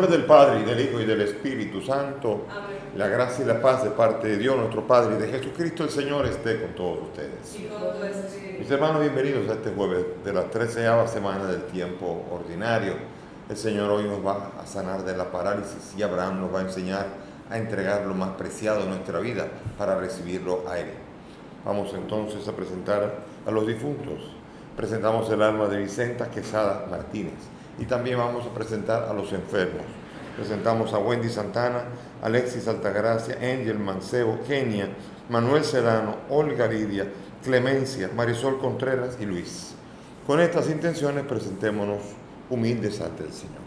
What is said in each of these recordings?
del Padre, y del Hijo, y del Espíritu Santo. Amén. La gracia y la paz de parte de Dios nuestro Padre y de Jesucristo el Señor esté con todos ustedes. Y con tu espíritu. Mis hermanos, bienvenidos a este jueves de la 13ª semana del tiempo ordinario. El Señor hoy nos va a sanar de la parálisis y Abraham nos va a enseñar a entregar lo más preciado de nuestra vida para recibirlo a Él. Vamos entonces a presentar a los difuntos. Presentamos el alma de Vicenta Quesada Martínez y también vamos a presentar a los enfermos. Presentamos a Wendy Santana, Alexis Altagracia, Angel Mancebo, Kenia, Manuel Serrano, Olga Lidia, Clemencia, Marisol Contreras y Luis. Con estas intenciones presentémonos humildes ante el Señor.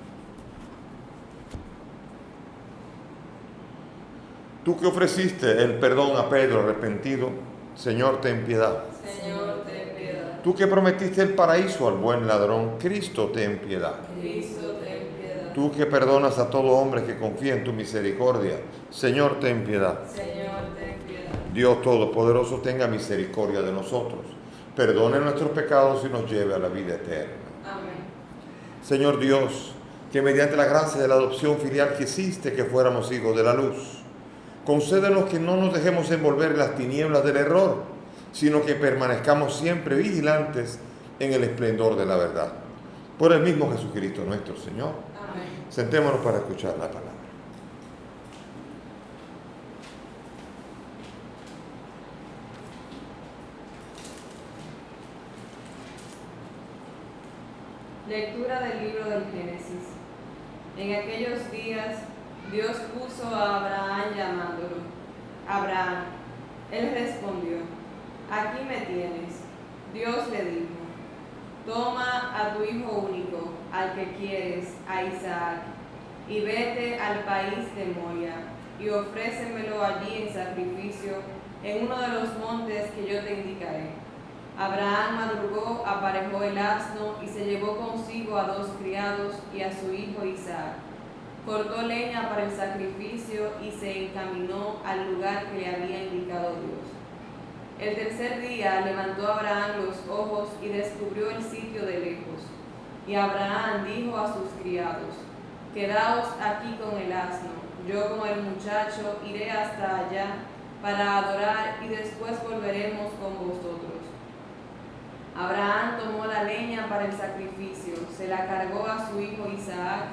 Tú que ofreciste el perdón a Pedro arrepentido, Señor, ten piedad. Señor, ten piedad. Tú que prometiste el paraíso al buen ladrón, Cristo, ten piedad. Cristo, ten piedad. Tú que perdonas a todo hombre que confía en tu misericordia, Señor, ten piedad. Señor, ten piedad. Dios Todopoderoso, tenga misericordia de nosotros, perdone nuestros pecados y nos lleve a la vida eterna. Amén. Señor Dios, que mediante la gracia de la adopción filial quisiste que fuéramos hijos de la luz, concédenos que no nos dejemos envolver en las tinieblas del error, sino que permanezcamos siempre vigilantes en el esplendor de la verdad. Por el mismo Jesucristo nuestro Señor. Amén. Sentémonos para escuchar la palabra. Lectura del libro del Génesis. En aquellos días, Dios puso a Abraham llamándolo. Abraham. Él respondió, aquí me tienes. Dios le dijo, toma a tu hijo único, al que quieres, a Isaac, y vete al país de Moria, y ofrécemelo allí en sacrificio en uno de los montes que yo te indicaré. Abraham madrugó, aparejó el asno y se llevó consigo a 2 criados y a su hijo Isaac. Cortó leña para el sacrificio y se encaminó al lugar que le había indicado Dios. El tercer día levantó Abraham los ojos y descubrió el sitio de lejos. Y Abraham dijo a sus criados, quedaos aquí con el asno, yo con el muchacho iré hasta allá para adorar y después volveremos con vosotros. Abraham tomó la leña para el sacrificio, se la cargó a su hijo Isaac,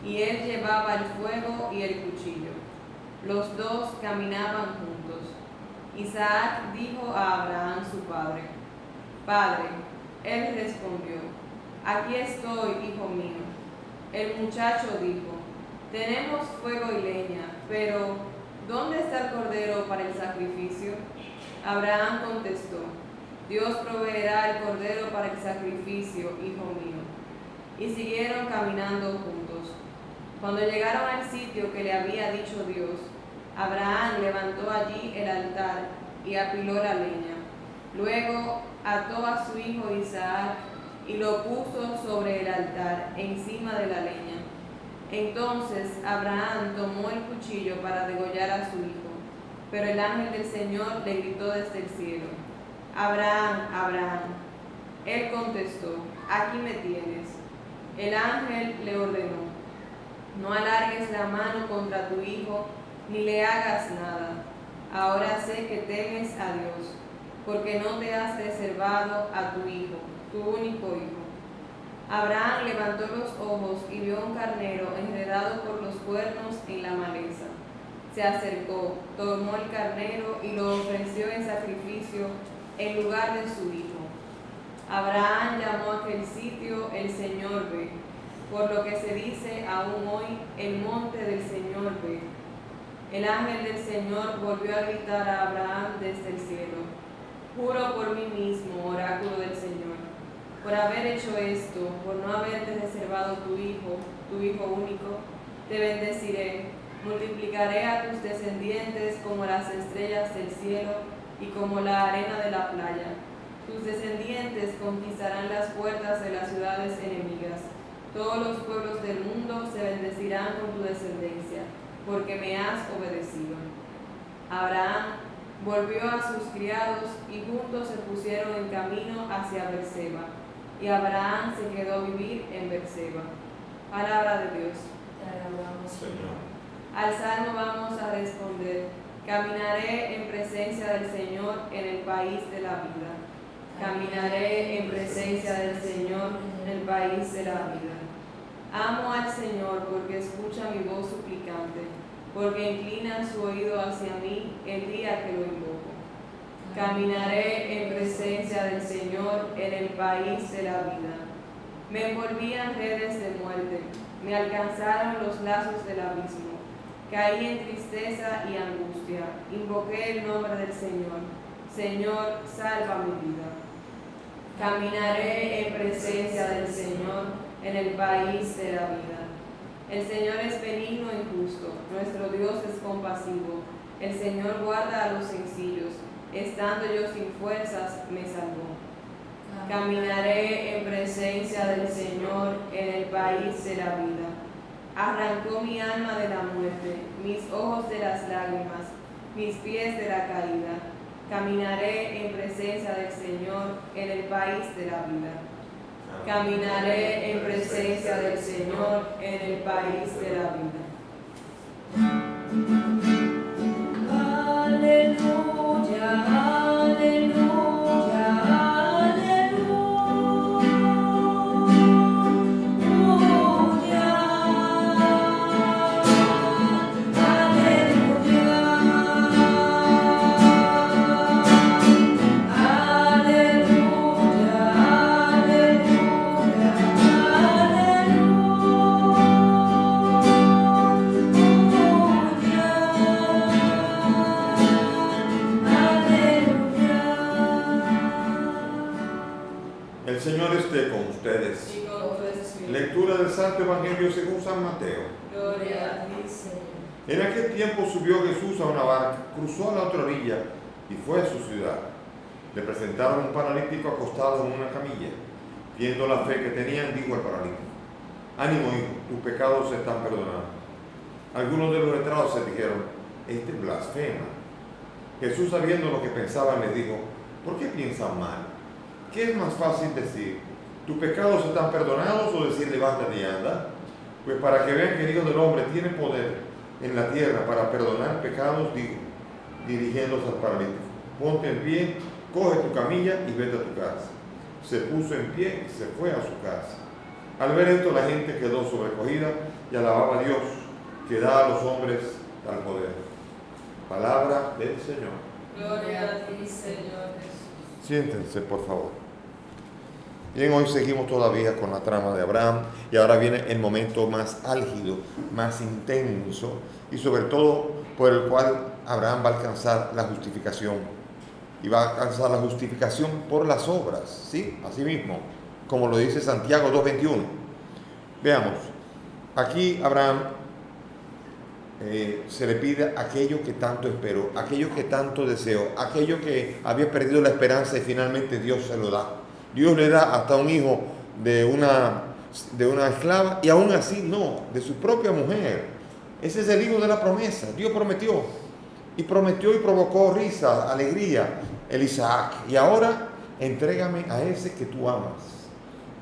y él llevaba el fuego y el cuchillo. Los dos caminaban juntos. Isaac dijo a Abraham su padre, Padre. Él respondió, aquí estoy, hijo mío. El muchacho dijo, tenemos fuego y leña, pero ¿dónde está el cordero para el sacrificio? Abraham contestó, Dios proveerá el cordero para el sacrificio, hijo mío. Y siguieron caminando juntos. Cuando llegaron al sitio que le había dicho Dios, Abraham levantó allí el altar y apiló la leña. Luego ató a su hijo Isaac y lo puso sobre el altar, encima de la leña. Entonces Abraham tomó el cuchillo para degollar a su hijo, pero el ángel del Señor le gritó desde el cielo, Abraham, Abraham. Él contestó, aquí me tienes. El ángel le ordenó, no alargues la mano contra tu hijo, ni le hagas nada. Ahora sé que temes a Dios, porque no te has reservado a tu hijo, tu único hijo. Abraham levantó los ojos y vio un carnero enredado por los cuernos en la maleza. Se acercó, tomó el carnero y lo ofreció en sacrificio en lugar de su hijo. Abraham llamó a aquel sitio el Señor ve, por lo que se dice aún hoy el monte del Señor ve. El ángel del Señor volvió a gritar a Abraham desde el cielo, juro por mí mismo, oráculo del Señor, por haber hecho esto, por no haberte reservado tu hijo único, te bendeciré, multiplicaré a tus descendientes como las estrellas del cielo y como la arena de la playa. Tus descendientes conquistarán las puertas de las ciudades enemigas. Todos los pueblos del mundo se bendecirán con tu descendencia, porque me has obedecido. Abraham volvió a sus criados y juntos se pusieron en camino hacia Berseba. Y Abraham se quedó a vivir en Berseba. Palabra de Dios. Señor. Al salmo vamos a responder: caminaré en presencia del Señor en el país de la vida. Caminaré en presencia del Señor en el país de la vida. Amo al Señor porque escucha mi voz suplicante, porque inclina su oído hacia mí el día que lo invoco. Caminaré en presencia del Señor en el país de la vida. Me envolvían redes de muerte, me alcanzaron los lazos del abismo. Caí en tristeza y angustia, invoqué el nombre del Señor. Señor, salva mi vida. Caminaré en presencia del Señor en el país de la vida. El Señor es benigno y justo, nuestro Dios es compasivo. El Señor guarda a los sencillos, estando yo sin fuerzas, me salvó. Caminaré en presencia del Señor en el país de la vida. Arrancó mi alma de la muerte, mis ojos de las lágrimas, mis pies de la caída. Caminaré en presencia del Señor en el país de la vida. Caminaré en presencia del Señor en el país de la vida. Aleluya, aleluya, El Señor esté con ustedes. Y con tu espíritu. Lectura del Santo Evangelio según San Mateo. Gloria a ti, Señor. En aquel tiempo subió Jesús a una barca, cruzó a la otra orilla y fue a su ciudad. Le presentaron un paralítico acostado en una camilla. Viendo la fe que tenían, dijo al paralítico: ánimo, hijo, tus pecados están perdonados. Algunos de los letrados se dijeron: este blasfema. Jesús, sabiendo lo que pensaban, les dijo: ¿por qué piensan mal? ¿Qué es más fácil decir: tus pecados están perdonados, o decir: levántate y anda? Pues para que vean que el Hijo del Hombre tiene poder en la tierra para perdonar pecados, dijo, dirigiéndose al paralítico: ponte en pie, coge tu camilla y vete a tu casa. Se puso en pie y se fue a su casa. Al ver esto, la gente quedó sobrecogida y alababa a Dios, que da a los hombres tal poder. Palabra del Señor. Gloria a ti, Señor Jesús. Siéntense, por favor. Bien, hoy seguimos todavía con la trama de Abraham y ahora viene el momento más álgido, más intenso y sobre todo por el cual Abraham va a alcanzar la justificación. Y va a alcanzar la justificación por las obras, ¿sí? Así mismo, como lo dice Santiago 2:21. Veamos, aquí Abraham se le pide aquello que tanto esperó, aquello que tanto deseó, aquello que había perdido la esperanza y finalmente Dios se lo da. Dios le da hasta un hijo de una esclava y aún así no, de su propia mujer. Ese es el hijo de la promesa. Dios prometió y provocó risa, alegría, el Isaac. Y ahora entrégame a ese que tú amas.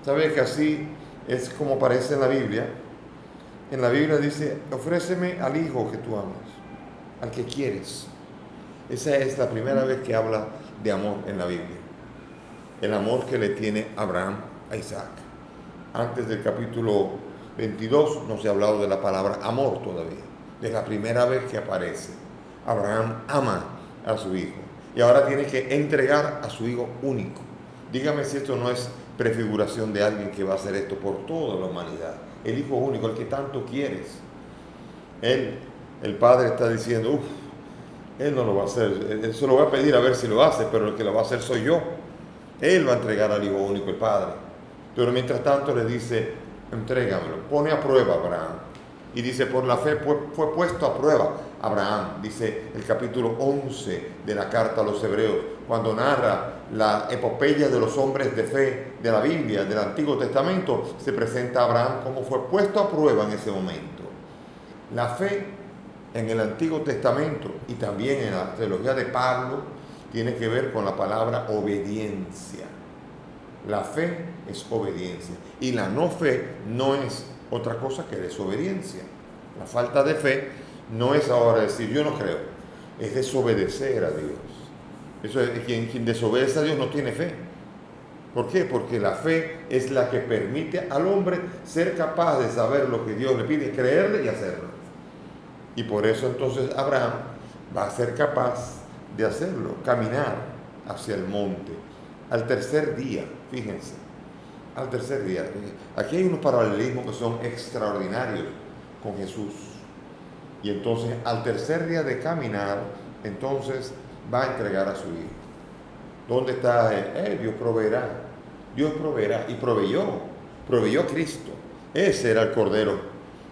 ¿Sabes que así es como aparece en la Biblia? En la Biblia dice: ofréceme al hijo que tú amas, al que quieres. Esa es la primera vez que habla de amor en la Biblia. El amor que le tiene Abraham a Isaac. Antes del capítulo 22 no se ha hablado de la palabra amor todavía. Es la primera vez que aparece. Abraham ama a su hijo y ahora tiene que entregar a su hijo único. Dígame si esto no es prefiguración de alguien que va a hacer esto por toda la humanidad. El hijo único, el que tanto quieres. Él, el padre, está diciendo: él no lo va a hacer, él se lo va a pedir a ver si lo hace, pero el que lo va a hacer soy yo. Él va a entregar al hijo único, el padre. Pero mientras tanto le dice: entrégamelo. Pone a prueba a Abraham. Y dice: por la fe fue puesto a prueba Abraham. Dice el capítulo 11 de la carta a los Hebreos, cuando narra la epopeya de los hombres de fe de la Biblia, del Antiguo Testamento, se presenta a Abraham como fue puesto a prueba en ese momento. La fe en el Antiguo Testamento y también en la teología de Pablo tiene que ver con la palabra obediencia. La fe es obediencia y la no fe no es otra cosa que desobediencia. La falta de fe no es ahora decir yo no creo, es desobedecer a Dios. Eso es, quien desobedece a Dios no tiene fe. ¿Por qué? Porque la fe es la que permite al hombre ser capaz de saber lo que Dios le pide, creerle y hacerlo. Y por eso entonces Abraham va a ser capaz de hacerlo, caminar hacia el monte. Al tercer día, fíjense, al tercer día. Aquí hay unos paralelismos que son extraordinarios con Jesús. Y entonces al tercer día de caminar, entonces va a entregar a su hijo. ¿Dónde está él? Dios proveerá. Dios proveerá. Y proveyó a Cristo. Ese era el Cordero.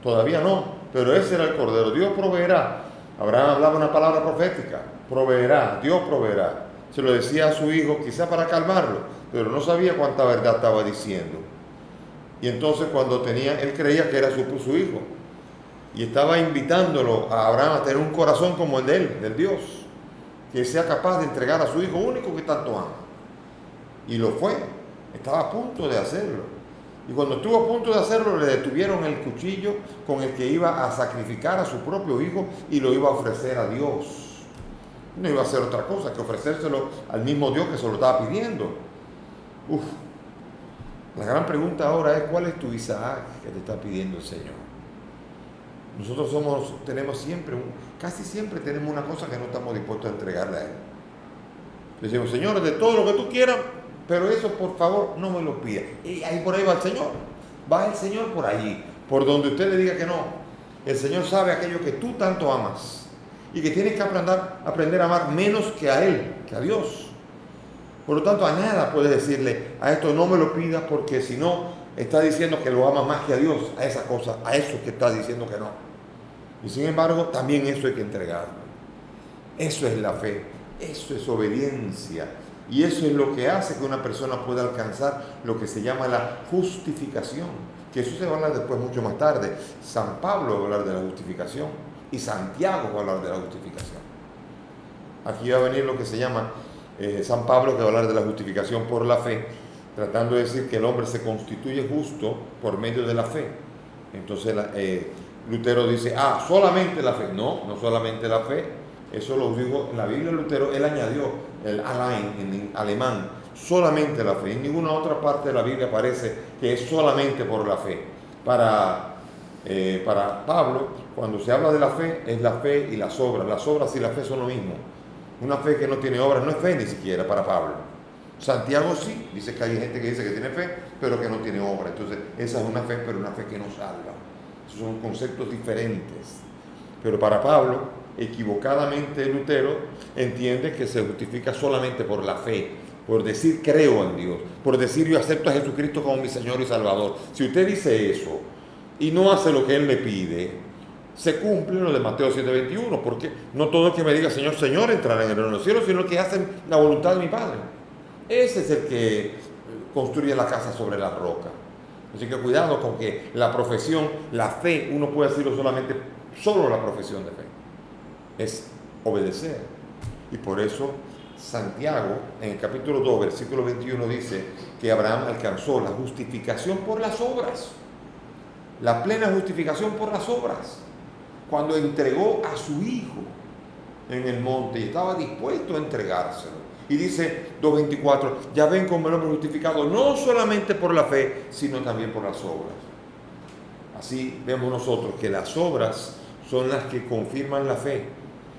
Todavía no, pero ese era el Cordero. Dios proveerá. Abraham hablaba una palabra profética. Proveerá, Dios proveerá. Se lo decía a su hijo, quizá para calmarlo, pero no sabía cuánta verdad estaba diciendo. Y entonces cuando él creía que era su hijo. Y estaba invitándolo a Abraham a tener un corazón como el de él, del Dios. Que sea capaz de entregar a su hijo único que tanto ama. Y lo fue. Estaba a punto de hacerlo. Y cuando estuvo a punto de hacerlo, le detuvieron el cuchillo con el que iba a sacrificar a su propio hijo y lo iba a ofrecer a Dios. No iba a hacer otra cosa que ofrecérselo al mismo Dios que se lo estaba pidiendo. La gran pregunta ahora es, ¿cuál es tu Isaac que te está pidiendo el Señor? Nosotros casi siempre tenemos una cosa que no estamos dispuestos a entregarle a Él. Le decimos, Señor, de todo lo que tú quieras, pero eso por favor no me lo pidas. Y ahí por ahí va el Señor. Va el Señor por allí, por donde usted le diga que no. El Señor sabe aquello que tú tanto amas y que tienes que aprender a amar menos que a Él, que a Dios. Por lo tanto, a nada puedes decirle, a esto no me lo pidas, porque si no, está diciendo que lo amas más que a Dios, a esa cosa, a eso que está diciendo que no. Y sin embargo, también eso hay que entregarlo. Eso es la fe, eso es obediencia. Y eso es lo que hace que una persona pueda alcanzar lo que se llama la justificación. Que eso se va a hablar después mucho más tarde. San Pablo va a hablar de la justificación y Santiago va a hablar de la justificación. Aquí va a venir lo que se llama San Pablo, que va a hablar de la justificación por la fe, tratando de decir que el hombre se constituye justo por medio de la fe. Entonces Lutero dice, solamente la fe. No solamente la fe. Eso lo dijo en la Biblia Lutero, él añadió el allein en alemán, solamente la fe. En ninguna otra parte de la Biblia aparece que es solamente por la fe. Para Pablo, cuando se habla de la fe, es la fe y las obras. Las obras y la fe son lo mismo. Una fe que no tiene obras no es fe ni siquiera para Pablo. Santiago sí, dice que hay gente que dice que tiene fe, pero que no tiene obra. Entonces, esa es una fe, pero una fe que no salva. Esos son conceptos diferentes. Pero para Pablo, equivocadamente Lutero entiende que se justifica solamente por la fe, por decir creo en Dios, por decir yo acepto a Jesucristo como mi Señor y Salvador. Si usted dice eso y no hace lo que Él le pide, se cumple lo de Mateo 7:21, porque no todo el que me diga Señor, Señor entrará en el reino de los cielos, sino el que hace la voluntad de mi Padre. Ese es el que construye la casa sobre la roca. Así que cuidado con que la profesión, la fe, uno puede decirlo solo la profesión de fe. Es obedecer. Y por eso Santiago, en el capítulo 2, versículo 21, dice que Abraham alcanzó la justificación por las obras. La plena justificación por las obras. Cuando entregó a su hijo en el monte y estaba dispuesto a entregárselo. Y dice 2:24, ya ven cómo el hombre justificado no solamente por la fe, sino también por las obras. Así vemos nosotros que las obras son las que confirman la fe.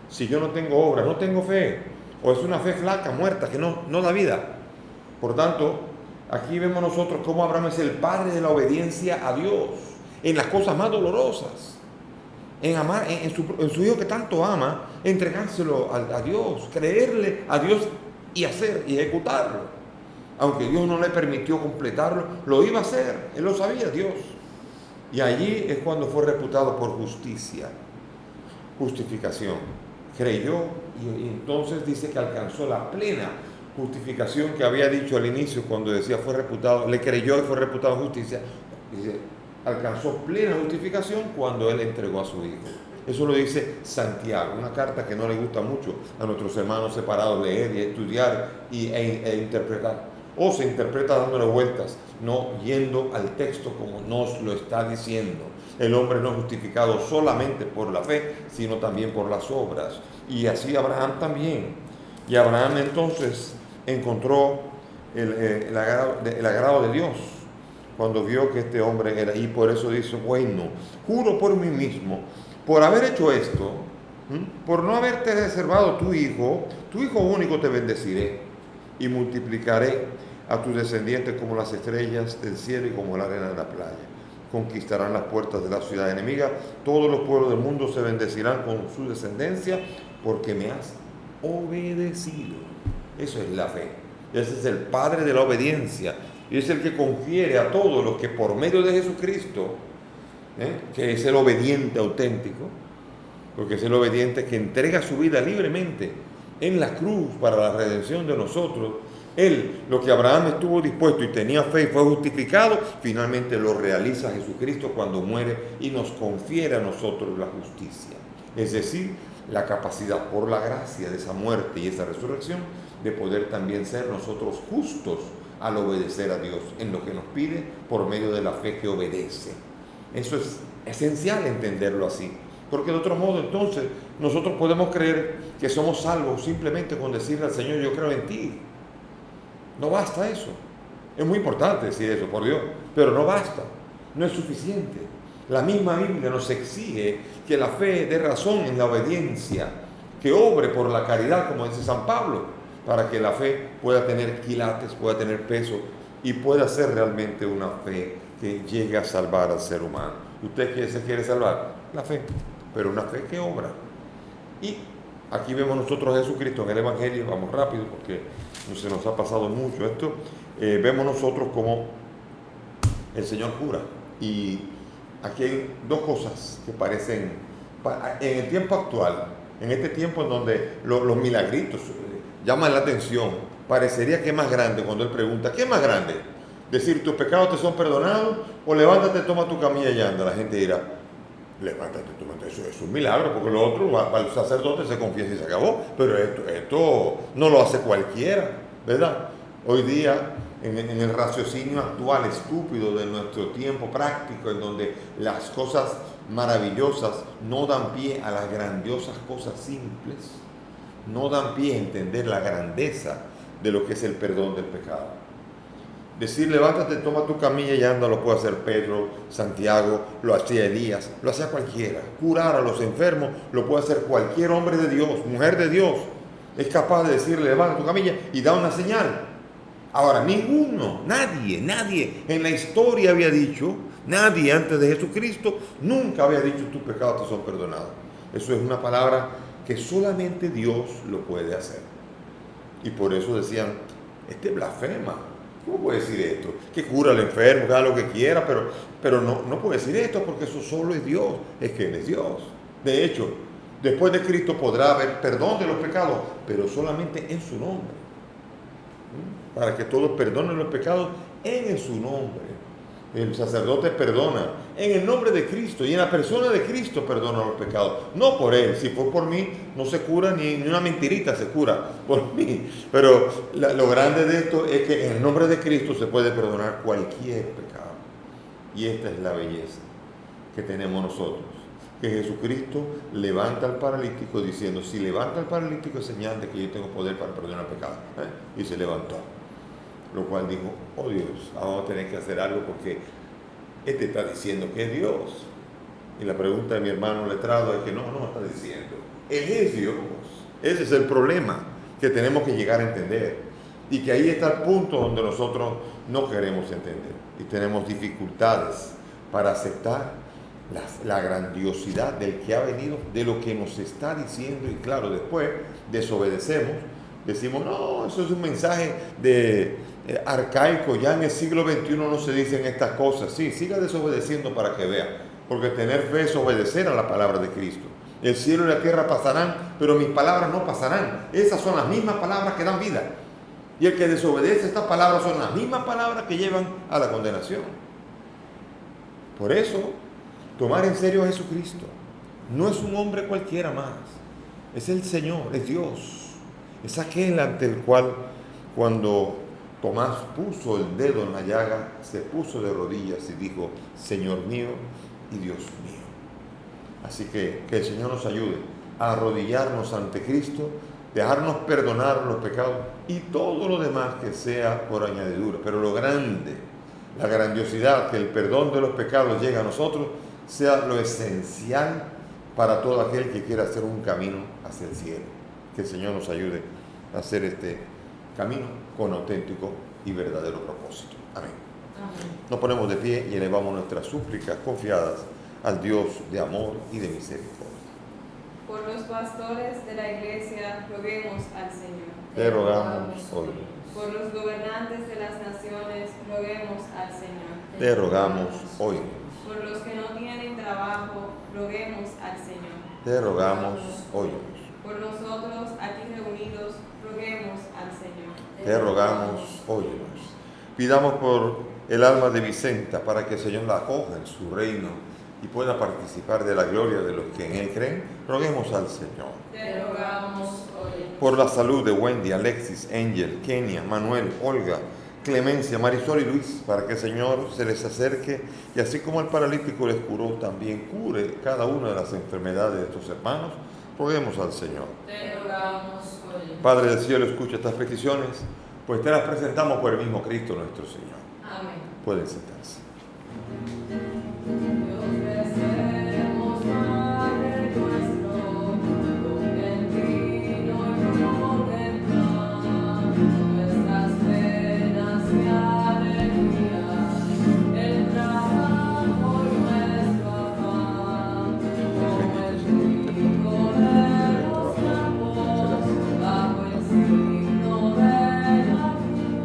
Si yo no tengo obras, no tengo fe, o es una fe flaca, muerta, que no da vida. Por tanto, aquí vemos nosotros cómo Abraham es el padre de la obediencia a Dios, en las cosas más dolorosas, en amar, en su hijo que tanto ama, entregárselo a Dios, creerle a Dios y hacer y ejecutarlo. Aunque Dios no le permitió completarlo, lo iba a hacer, él lo sabía, Dios. Y allí es cuando fue reputado por justicia, justificación. Creyó y entonces dice que alcanzó la plena justificación que había dicho al inicio cuando decía fue reputado, le creyó y fue reputado justicia. Dice, alcanzó plena justificación cuando él entregó a su hijo. Eso lo dice Santiago, una carta que no le gusta mucho a nuestros hermanos separados leer y estudiar e interpretar. o se interpreta dándole vueltas, no yendo al texto como nos lo está diciendo. El hombre no es justificado solamente por la fe, sino también por las obras. Y así Abraham también. Y Abraham entonces encontró el agrado de Dios cuando vio que este hombre era, y por eso dice, bueno, juro por mí mismo, por haber hecho esto, por no haberte reservado tu hijo único te bendeciré y multiplicaré a tus descendientes como las estrellas del cielo y como la arena de la playa. Conquistarán las puertas de la ciudad enemiga, todos los pueblos del mundo se bendecirán con su descendencia, porque me has obedecido. Eso es la fe. Ese es el Padre de la obediencia. Y es el que confiere a todos los que por medio de Jesucristo, que es el obediente auténtico, porque es el obediente que entrega su vida libremente en la cruz para la redención de nosotros. Él, lo que Abraham estuvo dispuesto y tenía fe y fue justificado, finalmente lo realiza Jesucristo cuando muere y nos confiere a nosotros la justicia. Es decir, la capacidad por la gracia de esa muerte y esa resurrección de poder también ser nosotros justos al obedecer a Dios en lo que nos pide por medio de la fe que obedece. Eso es esencial entenderlo así, porque de otro modo entonces nosotros podemos creer que somos salvos simplemente con decirle al Señor, yo creo en ti. No basta eso. Es muy importante decir eso, por Dios, pero no basta, no es suficiente. La misma Biblia nos exige que la fe dé razón en la obediencia, que obre por la caridad, como dice San Pablo, para que la fe pueda tener quilates, pueda tener peso y pueda ser realmente una fe que llegue a salvar al ser humano. ¿Usted se quiere salvar? La fe, pero una fe que obra. Y aquí vemos nosotros a Jesucristo en el Evangelio, vamos rápido porque se nos ha pasado mucho esto. Vemos nosotros como el Señor cura. Y aquí hay dos cosas que parecen, en el tiempo actual, en este tiempo en donde los milagritos llaman la atención, parecería que es más grande cuando Él pregunta, ¿qué es más grande? Decir, tus pecados te son perdonados, o levántate, toma tu camilla y anda. La gente dirá, levántate, toma, eso es un milagro, porque lo otro, va al sacerdote, se confiesa y se acabó, pero esto no lo hace cualquiera, ¿verdad? Hoy día, en el raciocinio actual, estúpido de nuestro tiempo práctico, en donde las cosas maravillosas no dan pie a las grandiosas cosas simples, no dan pie a entender la grandeza de lo que es el perdón del pecado. Decir, levántate, toma tu camilla y anda, lo puede hacer Pedro, Santiago, lo hacía Elías, lo hacía cualquiera. Curar a los enfermos lo puede hacer cualquier hombre de Dios, mujer de Dios. Es capaz de decirle, levanta tu camilla y da una señal. Ahora, nadie en la historia había dicho, nadie antes de Jesucristo nunca había dicho, tus pecados te son perdonados. Eso es una palabra que solamente Dios lo puede hacer. Y por eso decían, este blasfema. ¿Cómo puede decir esto? Que cura al enfermo, que haga lo que quiera, pero no puede decir esto porque eso solo es Dios, es que Él es Dios. De hecho, después de Cristo podrá haber perdón de los pecados, pero solamente en su nombre. Para que todos perdonen los pecados en su nombre. El sacerdote perdona en el nombre de Cristo y en la persona de Cristo perdona los pecados. No por Él, si fue por mí no se cura ni una mentirita se cura por mí. Pero lo grande de esto es que en el nombre de Cristo se puede perdonar cualquier pecado. Y esta es la belleza que tenemos nosotros. Que Jesucristo levanta al paralítico diciendo, si levanta al paralítico es señal de que yo tengo poder para perdonar pecados. Y se levantó. Lo cual dijo, oh Dios, vamos a tener que hacer algo porque este está diciendo que es Dios. Y la pregunta de mi hermano letrado es que no está diciendo. Él es Dios. Ese es el problema que tenemos que llegar a entender. Y que ahí está el punto donde nosotros no queremos entender. Y tenemos dificultades para aceptar la grandiosidad del que ha venido, de lo que nos está diciendo. Y claro, después desobedecemos. Decimos, no, eso es un mensaje arcaico, ya en el siglo XXI no se dicen estas cosas. Sí, siga desobedeciendo para que vea, porque tener fe es obedecer a la palabra de Cristo. El cielo y la tierra pasarán, pero mis palabras no pasarán. Esas son las mismas palabras que dan vida. Y el que desobedece estas palabras son las mismas palabras que llevan a la condenación. Por eso, tomar en serio a Jesucristo no es un hombre cualquiera más. Es el Señor, es Dios. Es aquel ante el cual cuando Tomás puso el dedo en la llaga, se puso de rodillas y dijo, Señor mío y Dios mío. Así que el Señor nos ayude a arrodillarnos ante Cristo, dejarnos perdonar los pecados y todo lo demás que sea por añadidura. Pero lo grande, la grandiosidad, que el perdón de los pecados llegue a nosotros, sea lo esencial para todo aquel que quiera hacer un camino hacia el cielo. Que el Señor nos ayude a hacer este camino con auténtico y verdadero propósito. Amén. Amén. Nos ponemos de pie y elevamos nuestras súplicas confiadas al Dios de amor y de misericordia. Por los pastores de la Iglesia, roguemos al Señor. Te rogamos hoy. Por los gobernantes de las naciones, roguemos al Señor. Te rogamos hoy. Por los que no tienen trabajo, roguemos al Señor. Te rogamos hoy. Por nosotros aquí reunidos, roguemos al Señor. Te rogamos hoy. Pidamos por el alma de Vicenta para que el Señor la acoja en su reino y pueda participar de la gloria de los que en Él creen. Roguemos al Señor. Te rogamos hoy. Por la salud de Wendy, Alexis, Angel, Kenia, Manuel, Olga, Clemencia, Marisol y Luis, para que el Señor se les acerque y así como el paralítico les curó, también cure cada una de las enfermedades de estos hermanos. Roguemos al Señor. Te rogamos hoy. Padre del cielo, escucha estas peticiones, pues te las presentamos por el mismo Cristo nuestro Señor. Amén. Pueden sentarse. Te ofrecemos, Padre nuestro, con el vino y con el pan, nuestras penas y alegrías, el trabajo y nuestro afán, como el trigo de los campos, bajo el signo de la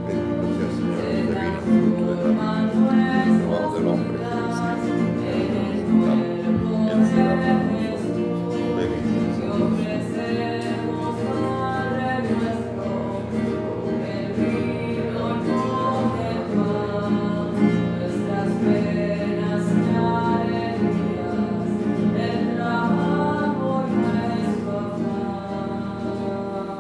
Bendito sea el Señor, se que vino fruto de la transforman trabajo del nuestras hombre. vidas en el cuerpo Él será de Jesús. bendito Te sea ofrecemos, Padre nuestro, con el vino y con el pan, nuestras penas y alegrías, el trabajo y nuestro afán.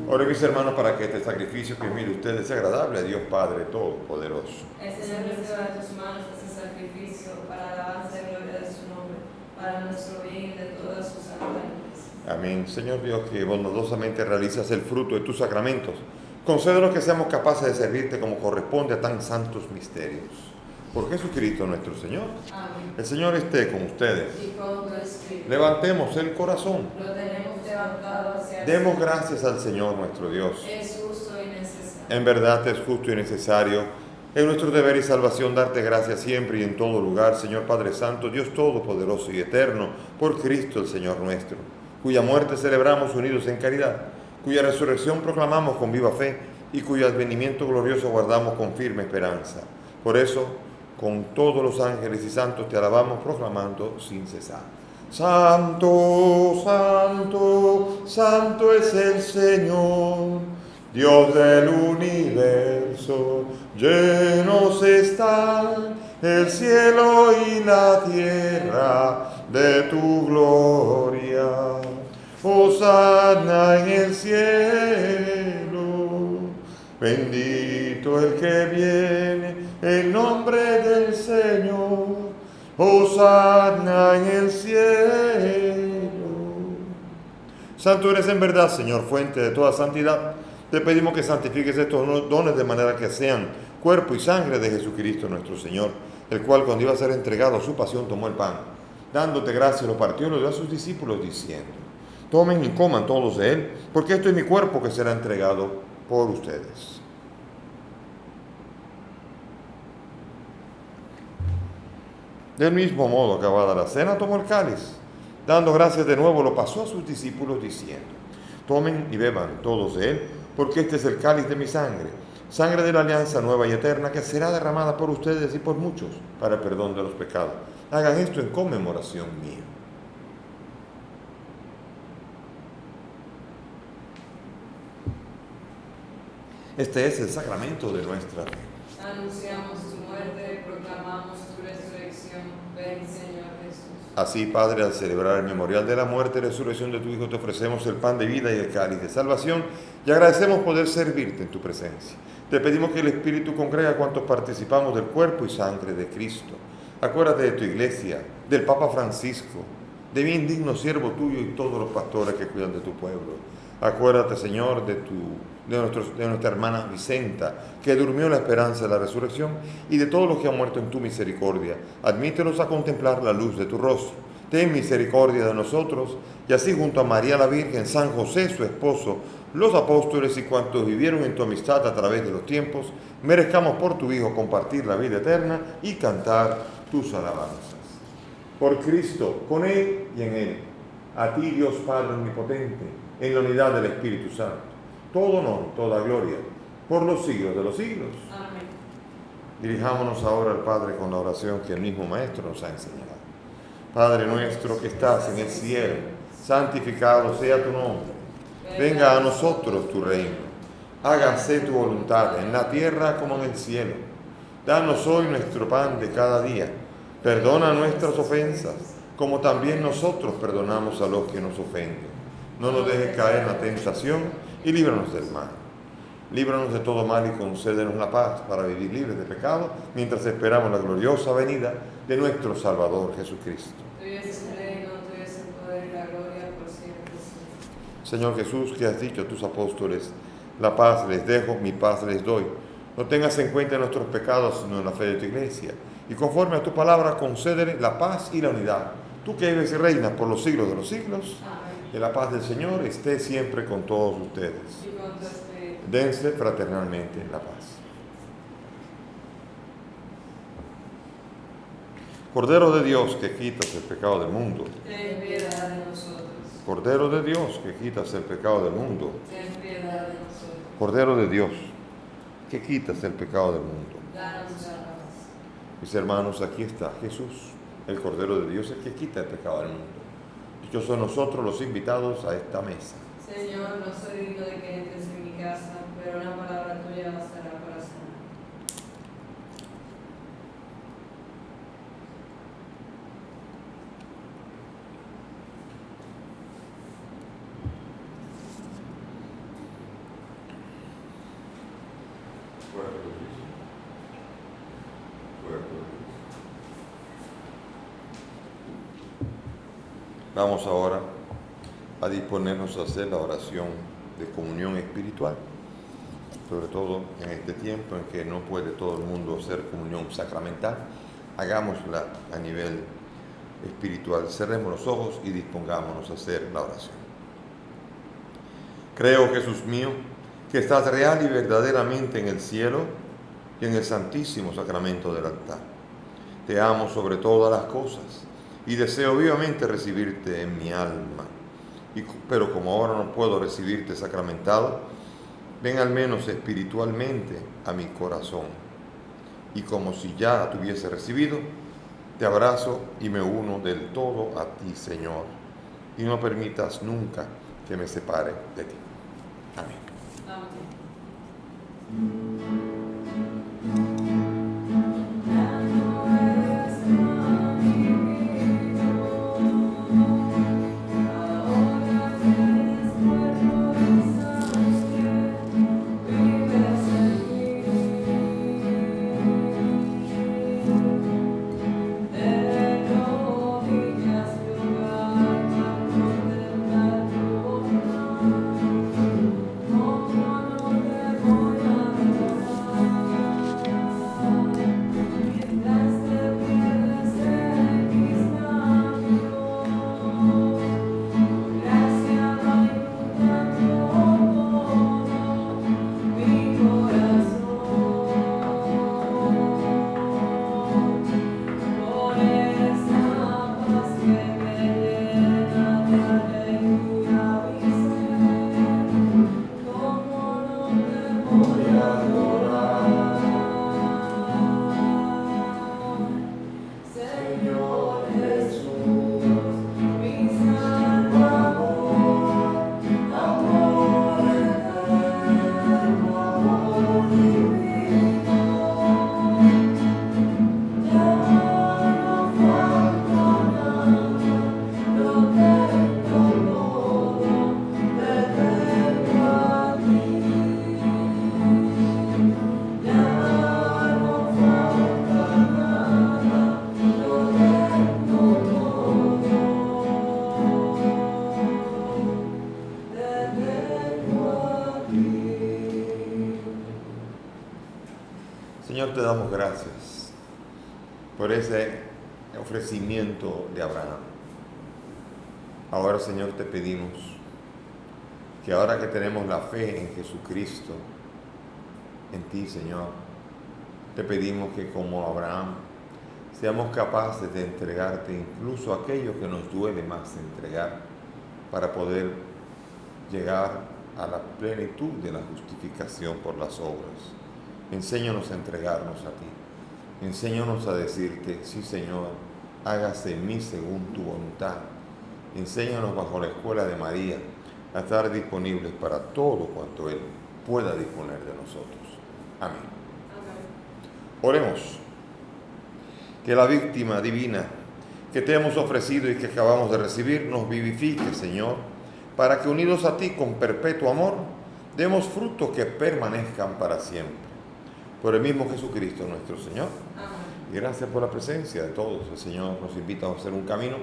Ahora, mis hermanos, para que este sacrificio que mire ustedes sea agradable a Dios Padre Todopoderoso. El Señor reciba de tus manos este sacrificio para alabanza y gloria de su nombre, para nuestro bien y de todas sus santa iglesia. Amén. Señor Dios, que bondadosamente realizas el fruto de tus sacramentos, concédenos que seamos capaces de servirte como corresponde a tan santos misterios. Por Jesucristo nuestro Señor. Amén. El Señor esté con ustedes. Y con tu espíritu. Levantemos el corazón. Lo tenemos levantado hacia el Demos Señor. gracias al Señor nuestro Dios. Es justo y necesario. En verdad es justo y necesario. Es nuestro deber y salvación darte gracias siempre y en todo lugar, Señor Padre Santo, Dios Todopoderoso y Eterno, por Cristo el Señor nuestro, cuya muerte celebramos unidos en caridad, cuya resurrección proclamamos con viva fe y cuyo advenimiento glorioso guardamos con firme esperanza. Por eso, con todos los ángeles y santos te alabamos proclamando sin cesar. Santo, santo, santo es el Señor, Dios del universo. Llenos están el cielo y la tierra de tu gloria. Hosanna en el cielo. Bendito el que viene en nombre del Señor. Hosanna en el cielo. Santo eres en verdad, Señor, fuente de toda santidad. Te pedimos que santifiques estos dones de manera que sean cuerpo y sangre de Jesucristo nuestro Señor, el cual cuando iba a ser entregado a su pasión tomó el pan, dándote gracias lo partió y lo dio a sus discípulos diciendo, tomen y coman todos de él, porque esto es mi cuerpo que será entregado por ustedes. Del mismo modo, acabada la cena, tomó el cáliz, dando gracias de nuevo, lo pasó a sus discípulos diciendo, tomen y beban todos de él, porque este es el cáliz de mi sangre, sangre de la alianza nueva y eterna, que será derramada por ustedes y por muchos para el perdón de los pecados. Hagan esto en conmemoración mía. Este es el sacramento de nuestra fe. Anunciamos tu muerte, proclamamos tu resurrección. Ven, Señor Jesús. Así, Padre, al celebrar el memorial de la muerte y resurrección de tu Hijo, te ofrecemos el pan de vida y el cáliz de salvación y agradecemos poder servirte en tu presencia. Te pedimos que el Espíritu congrega a cuantos participamos del cuerpo y sangre de Cristo. Acuérdate de tu iglesia, del Papa Francisco, de mi indigno siervo tuyo y todos los pastores que cuidan de tu pueblo. Acuérdate, Señor, de nuestra hermana Vicenta, que durmió en la esperanza de la resurrección, y de todos los que han muerto en tu misericordia. Admítelos a contemplar la luz de tu rostro. Ten misericordia de nosotros, y así junto a María la Virgen, San José, su esposo, los apóstoles y cuantos vivieron en tu amistad a través de los tiempos, merezcamos por tu Hijo compartir la vida eterna y cantar tus alabanzas. Por Cristo, con Él y en Él, a ti, Dios Padre omnipotente, en la unidad del Espíritu Santo, todo honor, toda gloria, por los siglos de los siglos. Amén. Dirijámonos ahora al Padre con la oración que el mismo Maestro nos ha enseñado. Padre nuestro que estás en el cielo, santificado sea tu nombre. Venga a nosotros tu reino. Hágase tu voluntad en la tierra como en el cielo. Danos hoy nuestro pan de cada día. Perdona nuestras ofensas, como también nosotros perdonamos a los que nos ofenden. No nos dejes caer en la tentación y líbranos del mal. Líbranos de todo mal y concédenos la paz para vivir libres de pecado, mientras esperamos la gloriosa venida de nuestro Salvador Jesucristo. Tuyo es el reino, tuyo es el poder y la gloria por siempre. Señor Jesús, que has dicho a tus apóstoles, la paz les dejo, mi paz les doy. No tengas en cuenta nuestros pecados, sino en la fe de tu iglesia. Y conforme a tu palabra, concédele la paz y la unidad. Tú que vives y reinas por los siglos de los siglos, Amén. que la paz del Señor esté siempre con todos ustedes. Y con tu espíritu. Dense fraternalmente la paz. Cordero de Dios, que quitas el pecado del mundo. Ten piedad de nosotros. Cordero de Dios, que quitas el pecado del mundo. Ten piedad de nosotros. Cordero de Dios, que quitas el pecado del mundo. Danos la paz. Mis hermanos, aquí está Jesús, el Cordero de Dios, el que quita el pecado del mundo. Dichosos nosotros los invitados a esta mesa. Señor, no soy digno de que entres en mi casa, pero una palabra tuya bastará para sanar. Vamos ahora a disponernos a hacer la oración de comunión espiritual, sobre todo en este tiempo en que no puede todo el mundo hacer comunión sacramental. Hagámosla a nivel espiritual. Cerremos los ojos y dispongámonos a hacer la oración. Creo, Jesús mío, que estás real y verdaderamente en el cielo y en el santísimo sacramento del altar. Te amo sobre todas las cosas y deseo vivamente recibirte en mi alma. Pero como ahora no puedo recibirte sacramentado, ven al menos espiritualmente a mi corazón. Y como si ya te hubiese recibido, te abrazo y me uno del todo a ti, Señor. Y no permitas nunca que me separe de ti. Amén. Amén. te damos gracias por ese ofrecimiento de Abraham. Ahora, Señor, te pedimos que ahora que tenemos la fe en Jesucristo, en ti, Señor, te pedimos que como Abraham seamos capaces de entregarte incluso aquello que nos duele más entregar para poder llegar a la plenitud de la justificación por las obras. Enséñanos a entregarnos a ti. Enséñanos a decirte, sí, Señor, hágase en mí según tu voluntad. Enséñanos bajo la escuela de María a estar disponibles para todo cuanto Él pueda disponer de nosotros. Amén. Oremos. Que la víctima divina que te hemos ofrecido y que acabamos de recibir nos vivifique, Señor, para que unidos a ti con perpetuo amor, demos frutos que permanezcan para siempre. Por el mismo Jesucristo nuestro Señor. Amén. Y gracias por la presencia de todos. El Señor nos invita a hacer un camino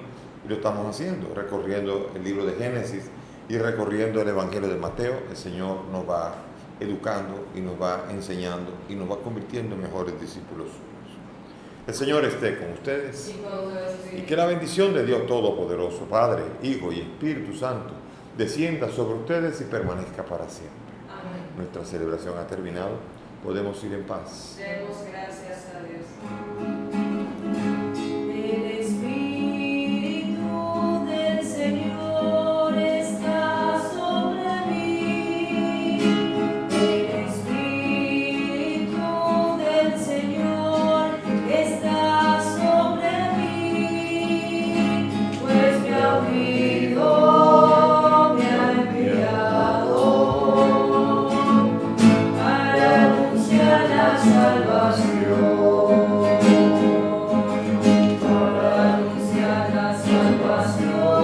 y lo estamos haciendo, recorriendo el libro de Génesis y recorriendo el Evangelio de Mateo. El Señor nos va educando y nos va enseñando y nos va convirtiendo en mejores discípulos suyos. El Señor esté con ustedes y que la bendición de Dios Todopoderoso, Padre, Hijo y Espíritu Santo, descienda sobre ustedes y permanezca para siempre. Amén. Nuestra celebración ha terminado. Podemos ir en paz. Demos gracias a Dios. Salvación.